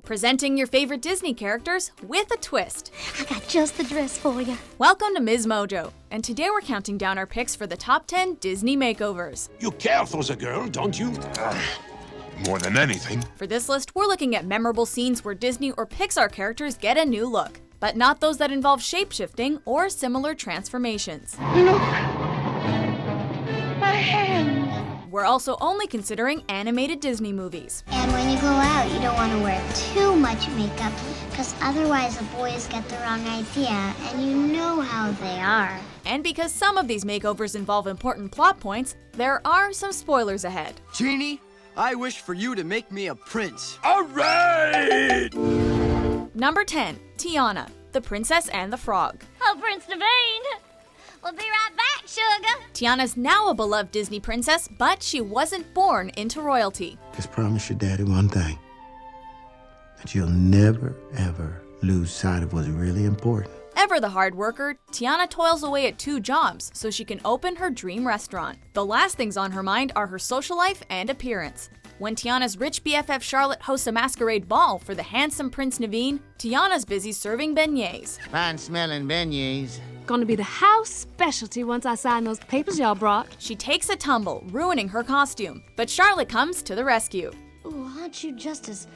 presenting your favorite Disney characters with a twist. I got just the dress for you. Welcome to MsMojo, and today we're counting down our picks for the top 10 Disney makeovers. You care for the girl, don't you? More than anything. For this list, we're looking at memorable scenes where Disney or Pixar characters get a new look, but not those that involve shape-shifting or similar transformations. Look! My hand! We're also only considering animated Disney movies. And when you go out, you don't want to wear too much makeup, because otherwise the boys get the wrong idea, and you know how they are. And because some of these makeovers involve important plot points, there are some spoilers ahead. Genie, I wish for you to make me a prince. All right! Number 10, Tiana, the Princess and the Frog. Oh, Prince Naveen! We'll be right back, sugar! Tiana's now a beloved Disney princess, but she wasn't born into royalty. Just promise your daddy one thing. That you'll never, ever lose sight of what's really important. Ever the hard worker, Tiana toils away at 2 jobs so she can open her dream restaurant. The last things on her mind are her social life and appearance. When Tiana's rich BFF Charlotte hosts a masquerade ball for the handsome Prince Naveen, Tiana's busy serving beignets. Fine-smelling beignets. Gonna be the house specialty once I sign those papers y'all brought. She takes a tumble, ruining her costume, but Charlotte comes to the rescue. Ooh, aren't you just as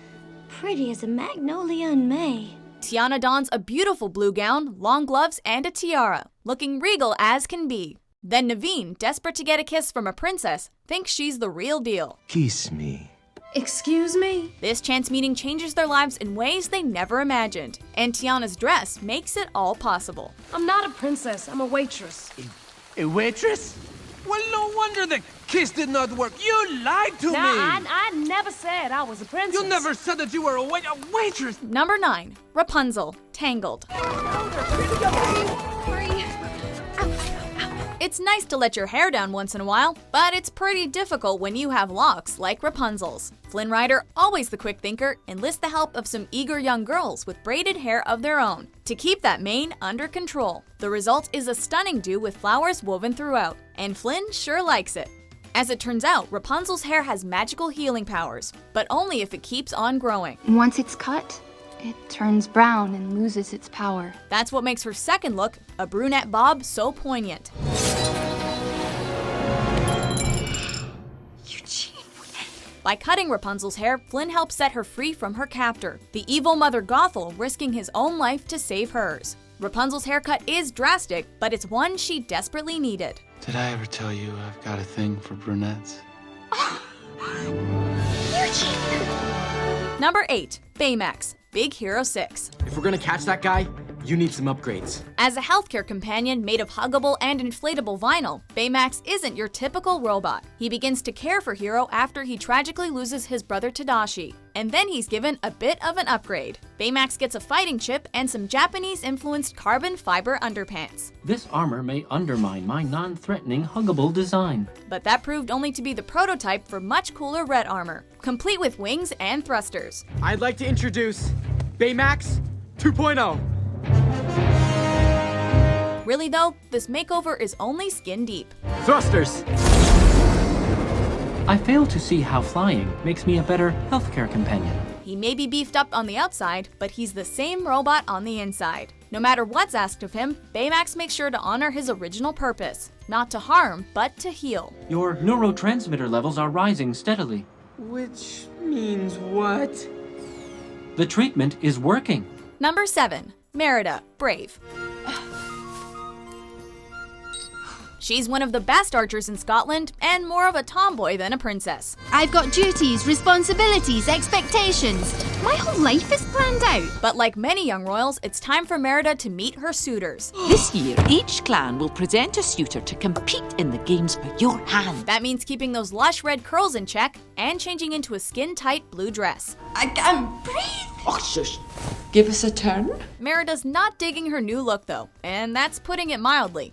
pretty as a magnolia in May? Tiana dons a beautiful blue gown, long gloves, and a tiara, looking regal as can be. Then Naveen, desperate to get a kiss from a princess, thinks she's the real deal. Kiss me. Excuse me? This chance meeting changes their lives in ways they never imagined, and Tiana's dress makes it all possible. I'm not a princess, I'm a waitress. A waitress? Well, no wonder the kiss did not work. You lied to me. I never said I was a princess. You never said that you were a waitress. Number 9, Rapunzel, Tangled. It's nice to let your hair down once in a while, but it's pretty difficult when you have locks like Rapunzel's. Flynn Rider, always the quick thinker, enlists the help of some eager young girls with braided hair of their own to keep that mane under control. The result is a stunning do with flowers woven throughout, and Flynn sure likes it. As it turns out, Rapunzel's hair has magical healing powers, but only if it keeps on growing. Once it's cut, it turns brown and loses its power. That's what makes her second look, a brunette bob, so poignant. By cutting Rapunzel's hair, Flynn helps set her free from her captor, the evil Mother Gothel, risking his own life to save hers. Rapunzel's haircut is drastic, but it's one she desperately needed. Did I ever tell you I've got a thing for brunettes? Number 8, Baymax, Big Hero 6. If we're gonna catch that guy, you need some upgrades. As a healthcare companion made of huggable and inflatable vinyl, Baymax isn't your typical robot. He begins to care for Hero after he tragically loses his brother Tadashi, and then he's given a bit of an upgrade. Baymax gets a fighting chip and some Japanese-influenced carbon fiber underpants. This armor may undermine my non-threatening huggable design. But that proved only to be the prototype for much cooler red armor, complete with wings and thrusters. I'd like to introduce Baymax 2.0. Really though, this makeover is only skin deep. Thrusters! I fail to see how flying makes me a better healthcare companion. He may be beefed up on the outside, but he's the same robot on the inside. No matter what's asked of him, Baymax makes sure to honor his original purpose. Not to harm, but to heal. Your neurotransmitter levels are rising steadily. Which means what? The treatment is working. Number 7, Merida, Brave. She's one of the best archers in Scotland and more of a tomboy than a princess. I've got duties, responsibilities, expectations. My whole life is planned out. But like many young royals, it's time for Merida to meet her suitors. This year, each clan will present a suitor to compete in the games for your hand. That means keeping those lush red curls in check and changing into a skin-tight blue dress. I can't breathe. Oh, shush. Give us a turn. Merida's not digging her new look though, and that's putting it mildly.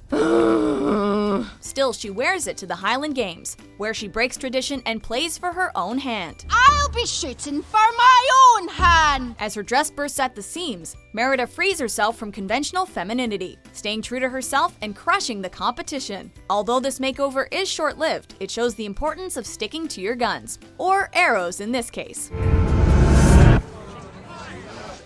Still, she wears it to the Highland Games, where she breaks tradition and plays for her own hand. I'll be shooting for my own hand! As her dress bursts at the seams, Merida frees herself from conventional femininity, staying true to herself and crushing the competition. Although this makeover is short-lived, it shows the importance of sticking to your guns, or arrows in this case.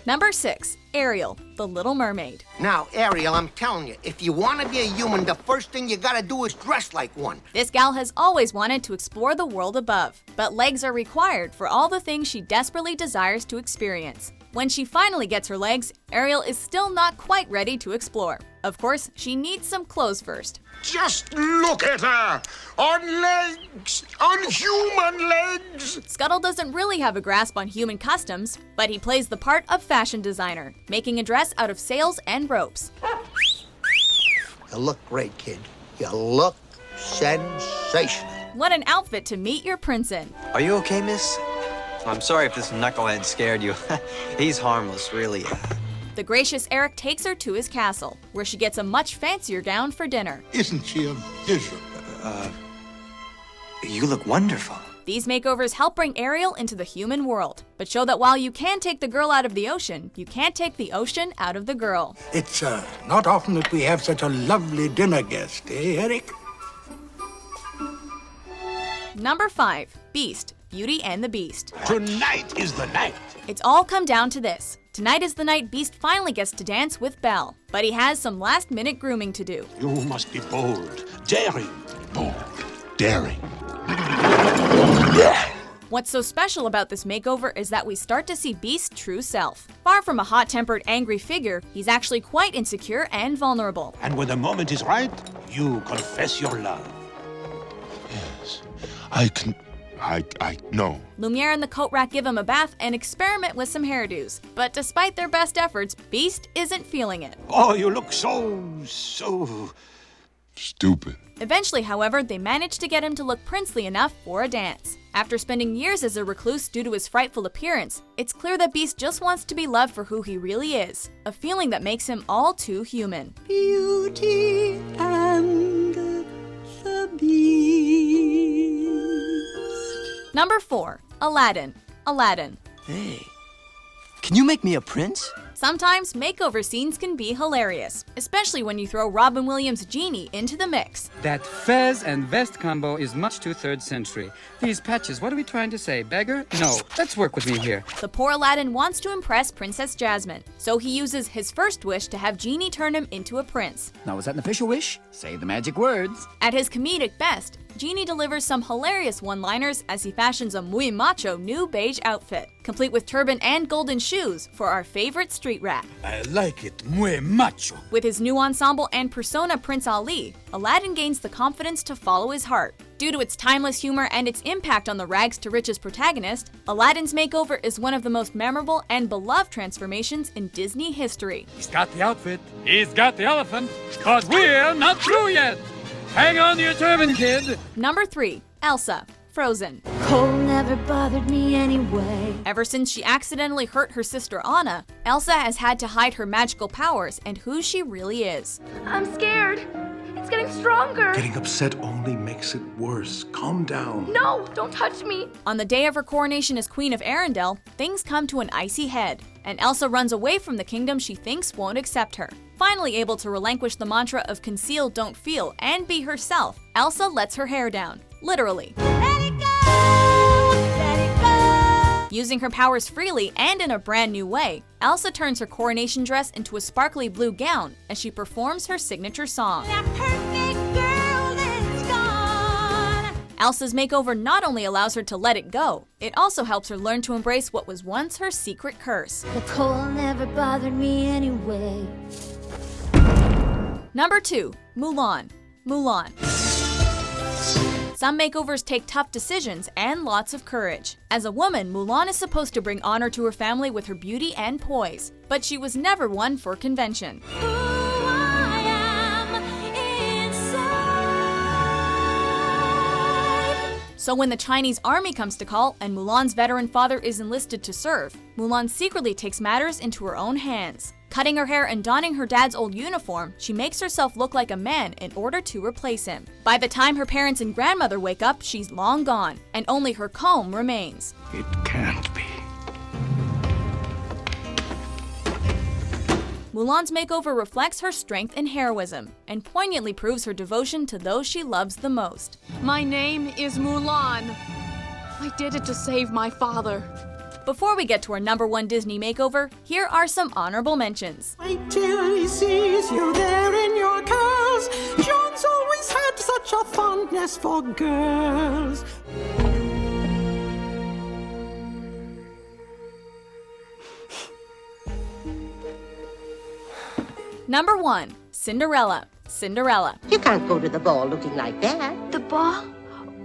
Number 6. Ariel, the Little Mermaid. Now, Ariel, I'm telling you, if you want to be a human, the first thing you gotta do is dress like one. This gal has always wanted to explore the world above, but legs are required for all the things she desperately desires to experience. When she finally gets her legs, Ariel is still not quite ready to explore. Of course, she needs some clothes first. Just look at her! On legs! On human legs! Scuttle doesn't really have a grasp on human customs, but he plays the part of fashion designer, making a dress out of sails and ropes. You look great, kid. You look sensational. What an outfit to meet your prince in. Are you okay, miss? I'm sorry if this knucklehead scared you. He's harmless, really. The gracious Eric takes her to his castle, where she gets a much fancier gown for dinner. Isn't she a vision? You look wonderful. These makeovers help bring Ariel into the human world, but show that while you can take the girl out of the ocean, you can't take the ocean out of the girl. It's not often that we have such a lovely dinner guest, eh, Eric? Number 5. Beast, Beauty and the Beast. Tonight is the night. It's all come down to this. Tonight is the night Beast finally gets to dance with Belle, but he has some last-minute grooming to do. You must be bold, daring, bold, daring. What's so special about this makeover is that we start to see Beast's true self. Far from a hot-tempered, angry figure, he's actually quite insecure and vulnerable. And when the moment is right, you confess your love. Yes, I know. Lumiere and the coat rack give him a bath and experiment with some hairdos. But despite their best efforts, Beast isn't feeling it. Oh, you look so stupid. Eventually, however, they manage to get him to look princely enough for a dance. After spending years as a recluse due to his frightful appearance, it's clear that Beast just wants to be loved for who he really is, a feeling that makes him all too human. Beauty and the Beast. Number 4. Aladdin. Aladdin. Hey, can you make me a prince? Sometimes makeover scenes can be hilarious, especially when you throw Robin Williams' Genie into the mix. That fez and vest combo is much too 3rd century. These patches, what are we trying to say? Beggar? No, let's work with me here. The poor Aladdin wants to impress Princess Jasmine, so he uses his first wish to have Genie turn him into a prince. Now, is that an official wish? Say the magic words. At his comedic best, Genie delivers some hilarious one-liners as he fashions a muy macho new beige outfit, complete with turban and golden shoes for our favorite street rat. I like it muy macho. With his new ensemble and persona Prince Ali, Aladdin gains the confidence to follow his heart. Due to its timeless humor and its impact on the rags to riches protagonist, Aladdin's makeover is one of the most memorable and beloved transformations in Disney history. He's got the outfit, he's got the elephant, 'cause we're not through yet. Hang on to your turban, kid. Number 3. Elsa. Frozen. Cold never bothered me anyway. Ever since she accidentally hurt her sister Anna, Elsa has had to hide her magical powers and who she really is. I'm scared. It's getting stronger. Getting upset only makes it worse. Calm down. No, don't touch me. On the day of her coronation as Queen of Arendelle, things come to an icy head, and Elsa runs away from the kingdom she thinks won't accept her. Finally able to relinquish the mantra of conceal, don't feel, and be herself, Elsa lets her hair down. Literally. Let it go! Let it go! Using her powers freely and in a brand new way, Elsa turns her coronation dress into a sparkly blue gown as she performs her signature song. That perfect girl is gone. Elsa's makeover not only allows her to let it go, it also helps her learn to embrace what was once her secret curse. The cold never bothered me anyway. Number 2. Mulan. Mulan. Some makeovers take tough decisions and lots of courage. As a woman, Mulan is supposed to bring honor to her family with her beauty and poise, but she was never one for convention. Who I am inside. So when the Chinese army comes to call and Mulan's veteran father is enlisted to serve, Mulan secretly takes matters into her own hands. Cutting her hair and donning her dad's old uniform, she makes herself look like a man in order to replace him. By the time her parents and grandmother wake up, she's long gone, and only her comb remains. It can't be. Mulan's makeover reflects her strength and heroism, and poignantly proves her devotion to those she loves the most. My name is Mulan. I did it to save my father. Before we get to our #1 Disney makeover, here are some honorable mentions. Wait till he sees you there in your curls. John's always had such a fondness for girls. Number 1, Cinderella. Cinderella. You can't go to the ball looking like that. The ball?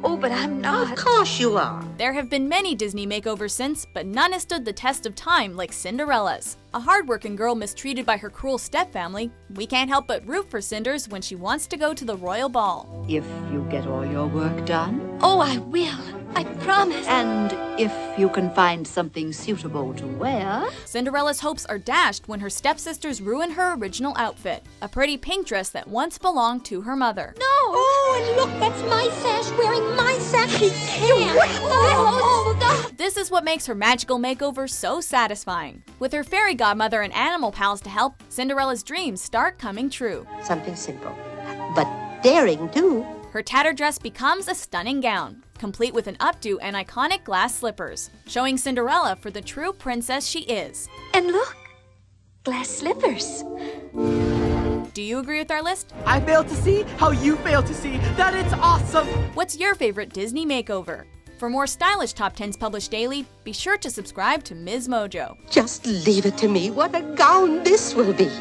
Oh, but I'm not. Of course you are. There have been many Disney makeovers since, but none has stood the test of time like Cinderella's. A hardworking girl mistreated by her cruel stepfamily, we can't help but root for Cinders when she wants to go to the royal ball. If you get all your work done, Oh, I will. I promise. and if you can find something suitable to wear, Cinderella's hopes are dashed when her stepsisters ruin her original outfit, a pretty pink dress that once belonged to her mother. No! Oh, and look, that's my sash wearing my sash. He can't. Oh, God. This is what makes her magical makeover so satisfying. With her fairy godmother and animal pals to help, Cinderella's dreams start coming true. Something simple, but daring too. Her tattered dress becomes a stunning gown, complete with an updo and iconic glass slippers, showing Cinderella for the true princess she is. And look, glass slippers. Do you agree with our list? I fail to see how you fail to see that it's awesome. What's your favorite Disney makeover? For more stylish top 10s published daily, be sure to subscribe to MsMojo. Just leave it to me. What a gown this will be.